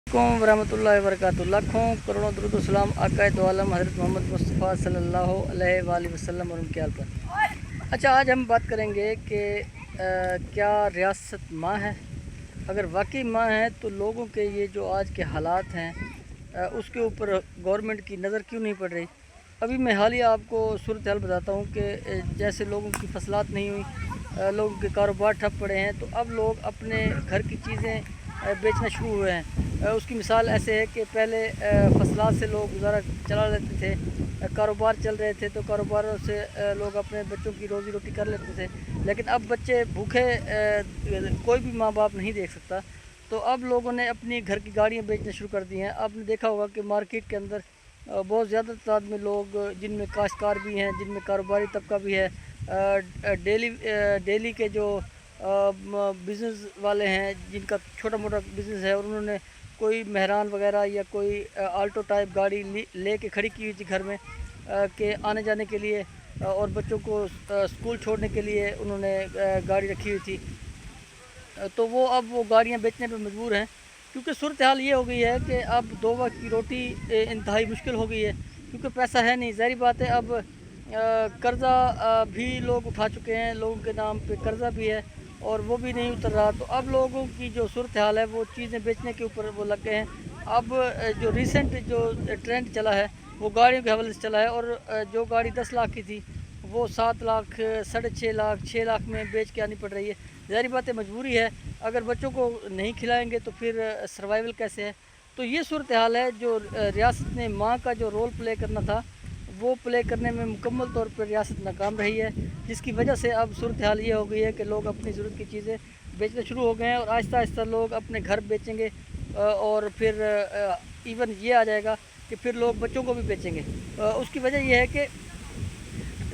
वरहमतुल्लाहि वबरकातुहू। लाखों करोड़ों दुरूद व सलाम आक़ाए दो आलम हज़रत मोहम्मद मुस्तफ़ा सल्लल्लाहु अलैहि वसल्लम और उनके आल पर। अच्छा, आज हम बात करेंगे कि क्या रियासत माँ है। अगर वाकई माँ है तो लोगों के ये जो आज के हालात हैं उसके ऊपर गवर्नमेंट की नज़र क्यों नहीं पड़ रही। अभी मैं हालिया आपको सूरत हाल बताता हूँ कि जैसे लोगों की फसलात नहीं हुई, लोगों के कारोबार ठप पड़े हैं, तो अब लोग अपने घर की चीज़ें बेचना शुरू हुए हैं। उसकी मिसाल ऐसे है कि पहले फसलात से लोग गुजारा चला लेते थे, कारोबार चल रहे थे, तो कारोबारों से लोग अपने बच्चों की रोज़ी रोटी कर लेते थे। लेकिन अब बच्चे भूखे कोई भी माँ बाप नहीं देख सकता, तो अब लोगों ने अपनी घर की गाड़ियाँ बेचना शुरू कर दी हैं। आपने देखा होगा कि मार्केट के अंदर बहुत ज़्यादा तादाद में लोग, जिनमें काश्तकार भी हैं, जिनमें कारोबारी तबका भी है, डेली के जो बिज़नेस वाले हैं, जिनका छोटा मोटा बिज़नेस है, और उन्होंने कोई मेहरान वगैरह या कोई आल्टो टाइप गाड़ी ले के खड़ी की हुई थी घर में के आने जाने के लिए, और बच्चों को स्कूल छोड़ने के लिए उन्होंने गाड़ी रखी हुई थी। तो वो अब वो गाड़ियाँ बेचने पे मजबूर हैं, क्योंकि सूरत हाल ये हो गई है कि अब दो वक्त की रोटी इंतहाई मुश्किल हो गई है, क्योंकि पैसा है नहीं। ज़ाहिर बात है, अब कर्ज़ा भी लोग उठा चुके हैं, लोगों के नाम पे कर्ज़ा भी है और वो भी नहीं उतर रहा। तो अब लोगों की जो सूरत हाल है वो चीज़ें बेचने के ऊपर वो लग गए हैं। अब जो रिसेंट जो ट्रेंड चला है वो गाड़ियों के हवाले से चला है, और जो गाड़ी 10 लाख की थी वो 7 लाख, 6.5 लाख, 6 लाख में बेच के आनी पड़ रही है। ज़ाहिर बात है, मजबूरी है। अगर बच्चों को नहीं खिलाएंगे तो फिर सर्वाइवल कैसे है। तो ये सूरत हाल है। जो रियासत ने माँ का जो रोल प्ले करना था वो प्ले करने में मुकम्मल तौर पर रियासत नाकाम रही है, जिसकी वजह से अब सूरत हाल ये हो गई है कि लोग अपनी ज़रूरत की चीज़ें बेचना शुरू हो गए हैं, और आहिस्ता आहिस्ता लोग अपने घर बेचेंगे, और फिर इवन ये आ जाएगा कि फिर लोग बच्चों को भी बेचेंगे। उसकी वजह यह है कि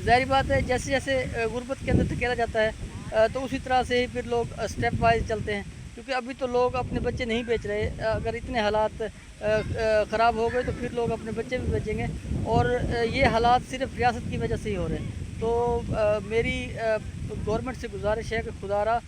ज़ाहिर बात है, जैसे जैसे गुर्बत के अंदर धकेला जाता है तो उसी तरह से ही फिर लोग स्टेप वाइज चलते हैं, क्योंकि अभी तो लोग अपने बच्चे नहीं बेच रहे। अगर इतने हालात ख़राब हो गए तो फिर लोग अपने बच्चे भी बेचेंगे, और ये हालात सिर्फ रियासत की वजह से ही हो रहे हैं। तो मेरी गवर्नमेंट से गुजारिश है कि खुदारा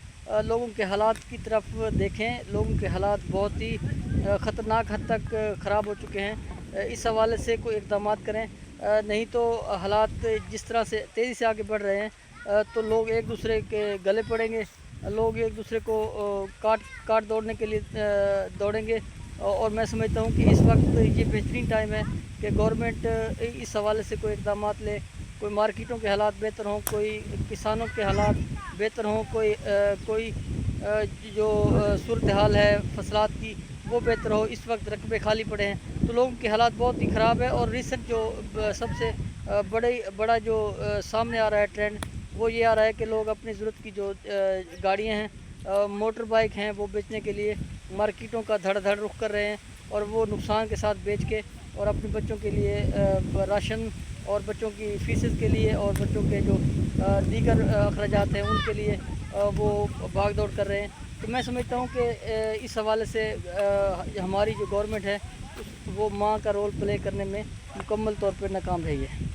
लोगों के हालात की तरफ देखें। लोगों के हालात बहुत ही ख़तरनाक हद तक ख़राब हो चुके हैं। इस हवाले से कोई इक़दाम करें, नहीं तो हालात जिस तरह से तेज़ी से आगे बढ़ रहे हैं तो लोग एक दूसरे के गले पड़ेंगे, लोग एक दूसरे को काट दौड़ने के लिए दौड़ेंगे। और मैं समझता हूँ कि इस वक्त ये बेहतरीन टाइम है कि गवर्नमेंट इस हवाले से कोई इक़दाम ले। कोई मार्केटों के हालात बेहतर हों, कोई किसानों के हालात बेहतर हों, कोई जो सूरत हाल है फसलात की वो बेहतर हो। इस वक्त रकबे खाली पड़े हैं, तो लोगों के हालात बहुत ही ख़राब है। और रिसेंट जो सबसे बड़ा जो सामने आ रहा है ट्रेंड, वो ये आ रहा है कि लोग अपनी ज़रूरत की जो गाड़ियाँ हैं, मोटर बाइक हैं, वो बेचने के लिए मार्केटों का धड़ धड़ रुख कर रहे हैं, और वो नुकसान के साथ बेच के और अपने बच्चों के लिए राशन और बच्चों की फ़ीसेस के लिए और बच्चों के जो दीगर अखराजात हैं उनके लिए वो भाग दौड़ कर रहे हैं। तो मैं समझता हूँ कि इस हवाले से हमारी जो गवर्नमेंट है वो माँ का रोल प्ले करने में मुकम्मल तौर पर नाकाम रही है।